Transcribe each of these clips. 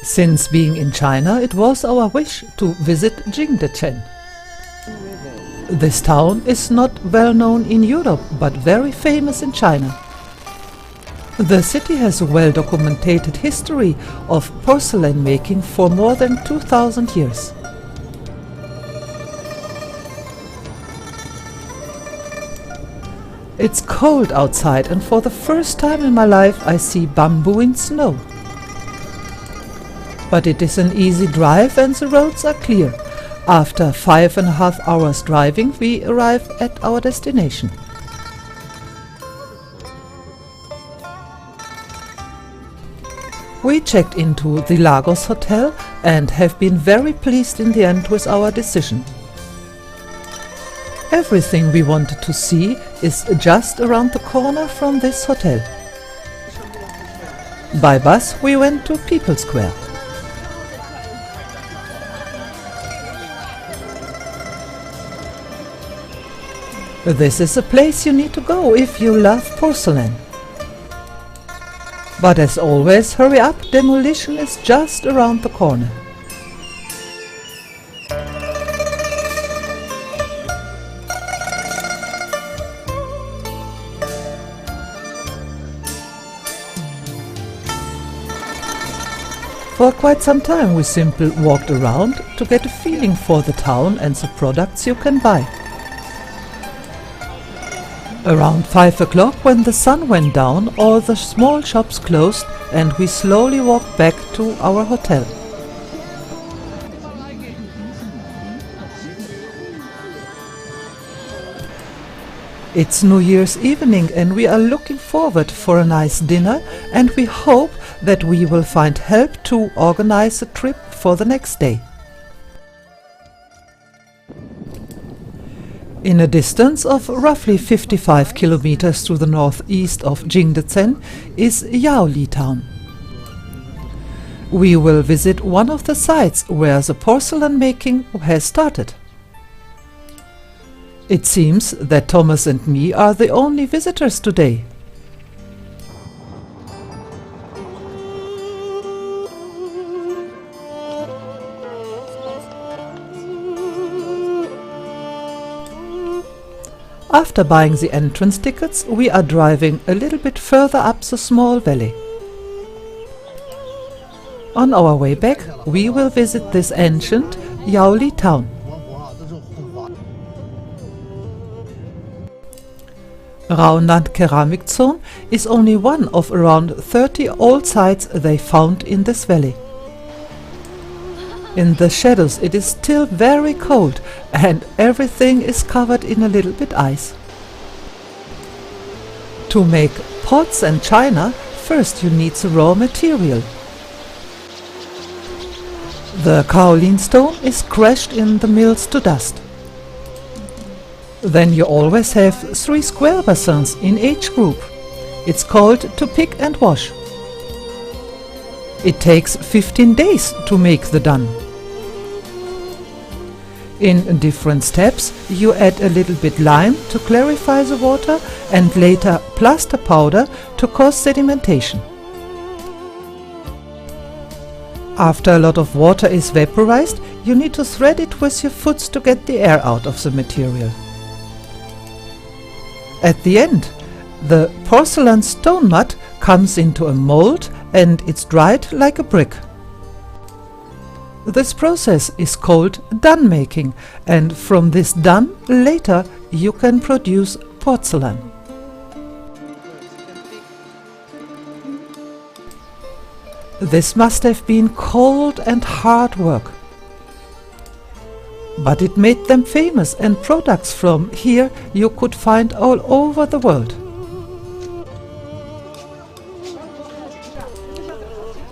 Since being in China, it was our wish to visit Jingdezhen. This town is not well known in Europe, but very famous in China. The city has a well-documented history of porcelain making for more than 2000 years. It's cold outside, and for the first time in my life I see bamboo in snow. But it is an easy drive and the roads are clear. After 5.5 hours driving, we arrive at our destination. We checked into the Lagos Hotel and have been very pleased in the end with our decision. Everything we wanted to see is just around the corner from this hotel. By bus we went to People Square. This is a place you need to go if you love porcelain. But as always, hurry up, demolition is just around the corner. For quite some time we simply walked around to get a feeling for the town and the products you can buy. Around 5 o'clock, when the sun went down, all the small shops closed and we slowly walked back to our hotel. It's New Year's evening and we are looking forward for a nice dinner, and we hope that we will find help to organize a trip for the next day. In a distance of roughly 55 kilometers to the northeast of Jingdezhen is Yaoli town. We will visit one of the sites where the porcelain making has started. It seems that Thomas and me are the only visitors today. After buying the entrance tickets, we are driving a little bit further up the small valley. On our way back, we will visit this ancient Yaoli town. Rauland Ceramic Zone is only one of around 30 old sites they found in this valley. In the shadows it is still very cold and everything is covered in a little bit ice. To make pots and china, first you need the raw material. The kaolin stone is crushed in the mills to dust. Then you always have 3 square basins in each group. It's called to pick and wash. It takes 15 days to make the done. In different steps you add a little bit lime to clarify the water and later plaster powder to cause sedimentation. After a lot of water is vaporized, you need to thread it with your foot to get the air out of the material. At the end, the porcelain stone mud comes into a mold and it's dried like a brick. This process is called dun making, and from this dun later you can produce porcelain. This must have been cold and hard work. But it made them famous, and products from here you could find all over the world.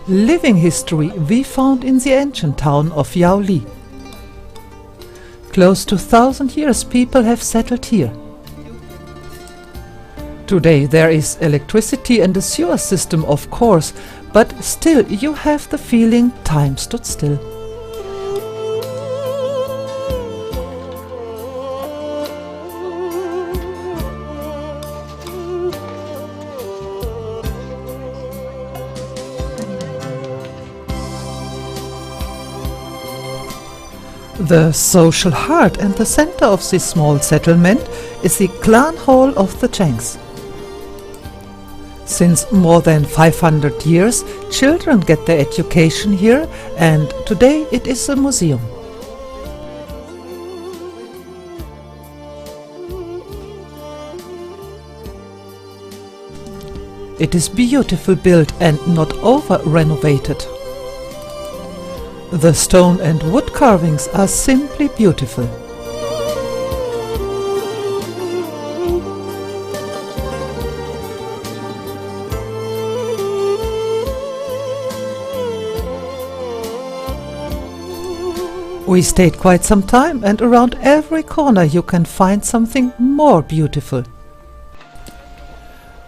Living history we found in the ancient town of Yaoli. Close to 1000 years people have settled here. Today there is electricity and a sewer system, of course, but still you have the feeling time stood still. The social heart and the center of this small settlement is the clan hall of the Changs. Since more than 500 years, children get their education here, and today it is a museum. It is beautiful built and not over-renovated. The stone and wood carvings are simply beautiful. We stayed quite some time, and around every corner you can find something more beautiful.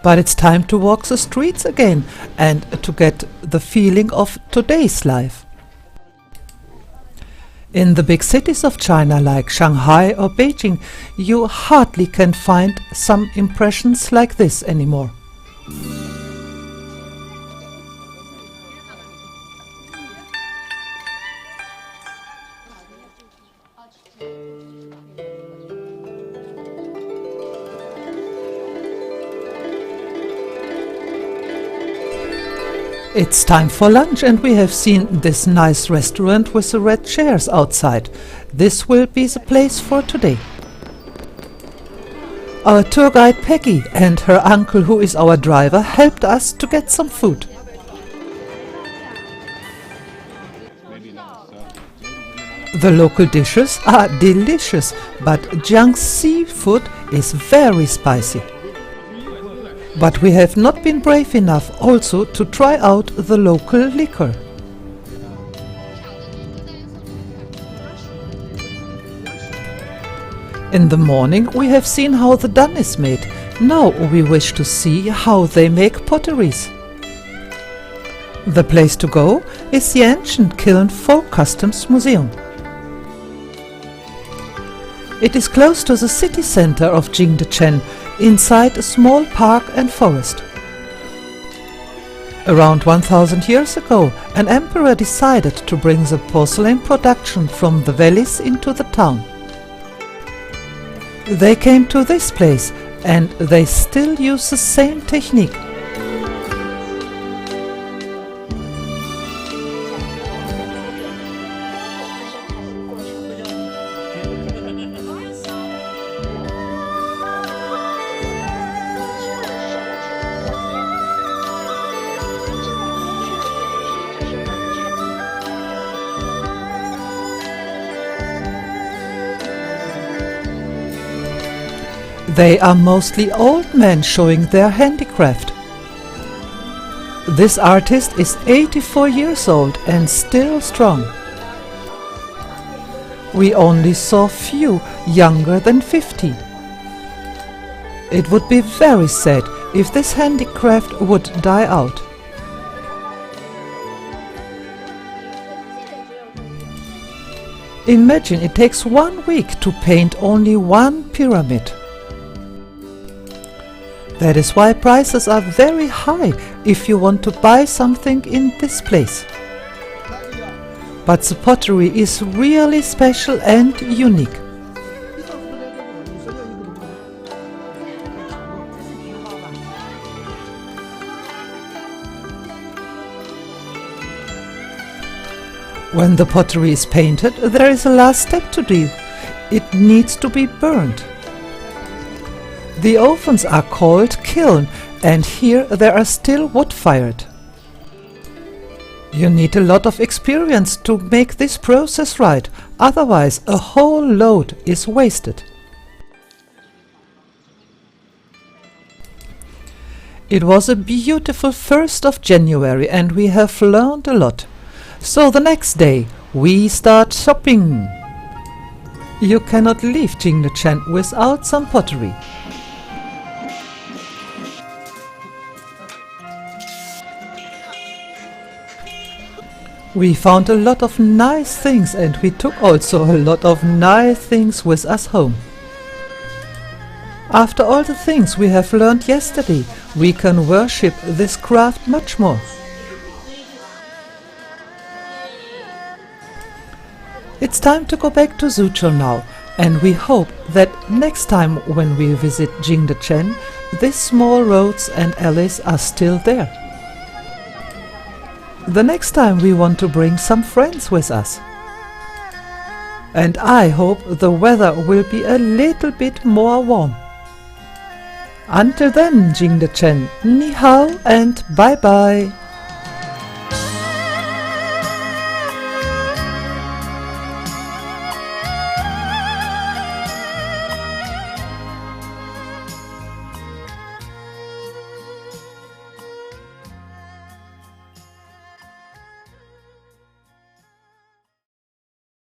But it's time to walk the streets again and to get the feeling of today's life. In the big cities of China like Shanghai or Beijing, you hardly can find some impressions like this anymore. It's time for lunch, and we have seen this nice restaurant with the red chairs outside. This will be the place for today. Our tour guide Peggy and her uncle, who is our driver, helped us to get some food. The local dishes are delicious, but Jiang's seafood is very spicy. But we have not been brave enough also to try out the local liquor. In the morning we have seen how the dun is made. Now we wish to see how they make potteries. The place to go is the ancient kiln folk customs museum. It is close to the city center of Jingdezhen, inside a small park and forest. Around 1000 years ago, an emperor decided to bring the porcelain production from the valleys into the town. They came to this place, and they still use the same technique. They are mostly old men showing their handicraft. This artist is 84 years old and still strong. We only saw few younger than 50. It would be very sad if this handicraft would die out. Imagine it takes 1 week to paint only one pyramid. That is why prices are very high if you want to buy something in this place. But the pottery is really special and unique. When the pottery is painted, there is a last step to do. It needs to be burned. The ovens are called kiln, and here they are still wood-fired. You need a lot of experience to make this process right, otherwise a whole load is wasted. It was a beautiful 1st of January, and we have learned a lot. So the next day we start shopping. You cannot leave Jingdezhen without some pottery. We found a lot of nice things, and we took also a lot of nice things with us home. After all the things we have learned yesterday, we can worship this craft much more. It's time to go back to Suzhou now, and we hope that next time when we visit Jingdezhen, these small roads and alleys are still there. The next time we want to bring some friends with us. And I hope the weather will be a little bit more warm. Until then, Jingdezhen, ni hao and bye bye.